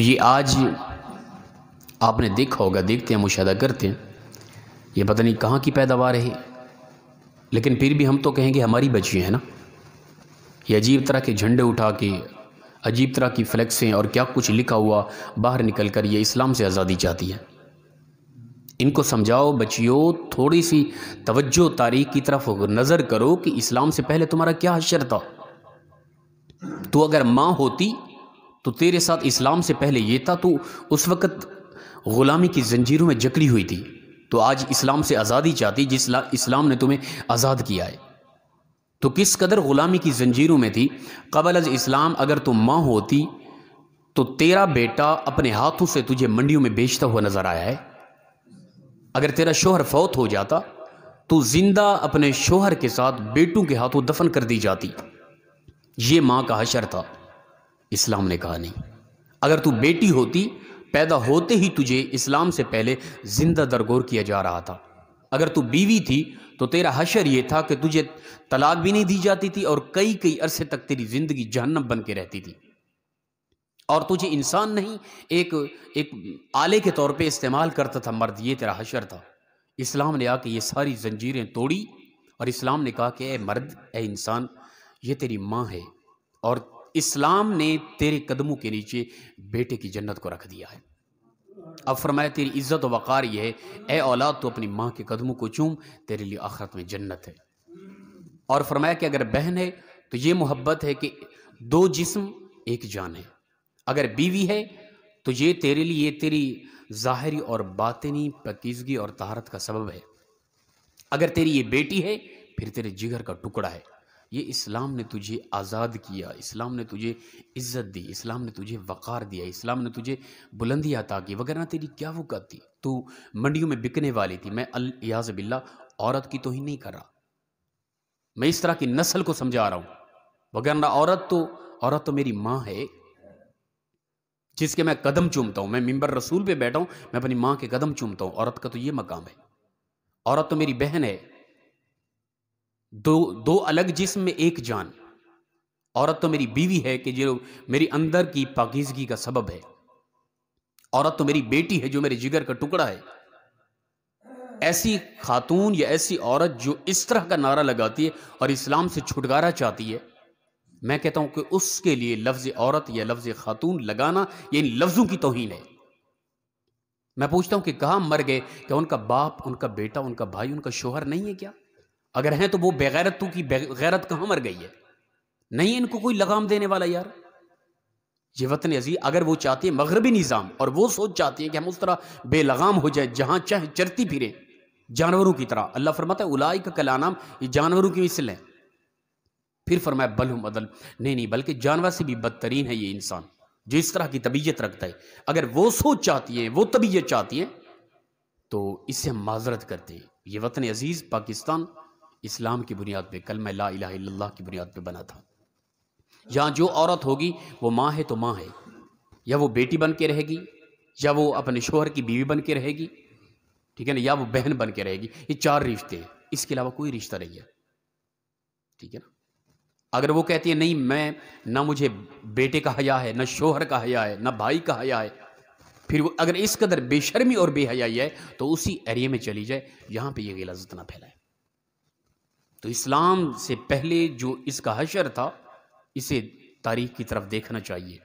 تو یہ آج آپ نے دیکھا ہوگا، دیکھتے ہیں، مشاہدہ کرتے ہیں، یہ پتہ نہیں کہاں کی پیداوار ہے، لیکن پھر بھی ہم تو کہیں گے ہماری بچی ہیں نا۔ یہ عجیب طرح کے جھنڈے اٹھا کے، عجیب طرح کی فلیکسیں اور کیا کچھ لکھا ہوا باہر نکل کر یہ اسلام سے آزادی چاہتی ہے۔ ان کو سمجھاؤ بچیوں، تھوڑی سی توجہ تاریخ کی طرف نظر کرو کہ اسلام سے پہلے تمہارا کیا حشر تھا۔ تو اگر ماں ہوتی تو تیرے ساتھ اسلام سے پہلے یہ تھا، تو اس وقت غلامی کی زنجیروں میں جکڑی ہوئی تھی، تو آج اسلام سے آزادی چاہتی جس اسلام نے تمہیں آزاد کیا ہے۔ تو کس قدر غلامی کی زنجیروں میں تھی قبل از اسلام۔ اگر تم ماں ہوتی تو تیرا بیٹا اپنے ہاتھوں سے تجھے منڈیوں میں بیچتا ہوا نظر آیا ہے۔ اگر تیرا شوہر فوت ہو جاتا تو زندہ اپنے شوہر کے ساتھ بیٹوں کے ہاتھوں دفن کر دی جاتی۔ یہ ماں کا حشر تھا۔ اسلام نے کہا نہیں، اگر تو بیٹی ہوتی، پیدا ہوتے ہی تجھے اسلام سے پہلے زندہ درگور کیا جا رہا تھا۔ اگر تو بیوی تھی تو تیرا حشر یہ تھا کہ تجھے طلاق بھی نہیں دی جاتی تھی اور کئی عرصے تک تیری زندگی جہنم بن کے رہتی تھی، اور تجھے انسان نہیں ایک آلے کے طور پہ استعمال کرتا تھا مرد۔ یہ تیرا حشر تھا۔ اسلام نے آ کے یہ ساری زنجیریں توڑی اور اسلام نے کہا کہ اے مرد، اے انسان، یہ تیری ماں ہے، اور اسلام نے تیرے قدموں کے نیچے بیٹے کی جنت کو رکھ دیا ہے۔ اب فرمایا تیری عزت و وقار یہ ہے، اے اولاد تو اپنی ماں کے قدموں کو چوم، تیرے لیے آخرت میں جنت ہے۔ اور فرمایا کہ اگر بہن ہے تو یہ محبت ہے کہ دو جسم ایک جان ہے۔ اگر بیوی ہے تو یہ تیرے لیے، یہ تیری ظاہری اور باطنی پاکیزگی اور طہارت کا سبب ہے۔ اگر تیری یہ بیٹی ہے پھر تیرے جگر کا ٹکڑا ہے۔ یہ اسلام نے تجھے آزاد کیا، اسلام نے تجھے عزت دی، اسلام نے تجھے وقار دیا، اسلام نے تجھے بلندی عطا کی، وگرنہ تیری کیا وقت تھی؟ تو منڈیوں میں بکنے والی تھی۔ میں الیاذ باللہ عورت کی توہین نہیں کر رہا، میں اس طرح کی نسل کو سمجھا رہا ہوں، وگرنہ عورت تو میری ماں ہے جس کے میں قدم چومتا ہوں۔ میں منبر رسول پہ بیٹھا ہوں، میں اپنی ماں کے قدم چومتا ہوں۔ عورت کا تو یہ مقام ہے۔ عورت تو میری بہن ہے، دو الگ جسم میں ایک جان۔ عورت تو میری بیوی ہے کہ جو میری اندر کی پاکیزگی کا سبب ہے۔ عورت تو میری بیٹی ہے جو میرے جگر کا ٹکڑا ہے۔ ایسی خاتون یا ایسی عورت جو اس طرح کا نعرہ لگاتی ہے اور اسلام سے چھٹکارا چاہتی ہے، میں کہتا ہوں کہ اس کے لیے لفظ عورت یا لفظ خاتون لگانا یہ ان لفظوں کی توہین ہے۔ میں پوچھتا ہوں کہ کہاں مر گئے؟ کہ ان کا باپ، ان کا بیٹا، ان کا بھائی، ان کا شوہر نہیں ہے کیا؟ اگر ہیں تو وہ بغیرتوں کی غیرت کہاں مر گئی ہے؟ نہیں ان کو کوئی لگام دینے والا یار۔ یہ وطن عزیز، اگر وہ چاہتے ہیں مغربی نظام اور وہ سوچ چاہتی ہے کہ ہم اس طرح بے لگام ہو جائے جہاں چاہے چرتی پھریں جانوروں کی طرح، اللہ فرماتا ہے اولئک کالانعام، یہ جانوروں کی مثل ہے۔ پھر فرمایا بل ہم اضل، نہیں بلکہ جانور سے بھی بدترین ہے یہ انسان جو اس طرح کی طبیعت رکھتا ہے۔ اگر وہ سوچ چاہتی ہیں، وہ طبیعت چاہتی ہیں، تو اس سے ہم معذرت کرتے ہیں۔ یہ وطن عزیز پاکستان اسلام کی بنیاد پہ، کلمہ لا الہ الا اللہ کی بنیاد پہ بنا تھا۔ یہاں جو عورت ہوگی وہ ماں ہے تو ماں ہے، یا وہ بیٹی بن کے رہے گی، یا وہ اپنے شوہر کی بیوی بن کے رہے گی، ٹھیک ہے نا، یا وہ بہن بن کے رہے گی۔ یہ چار رشتے ہیں، اس کے علاوہ کوئی رشتہ نہیں ہے، ٹھیک ہے نا۔ اگر وہ کہتی ہے نہیں، میں نہ مجھے بیٹے کا حیا ہے، نہ شوہر کا حیا ہے، نہ بھائی کا حیا ہے، پھر وہ اگر اس قدر بے شرمی اور بے حیائی ہے تو اسی ایریے میں چلی جائے، یہاں پہ یہ غلاظت نہ پھیلائے۔ تو اسلام سے پہلے جو اس کا حشر تھا، اسے تاریخ کی طرف دیکھنا چاہیے۔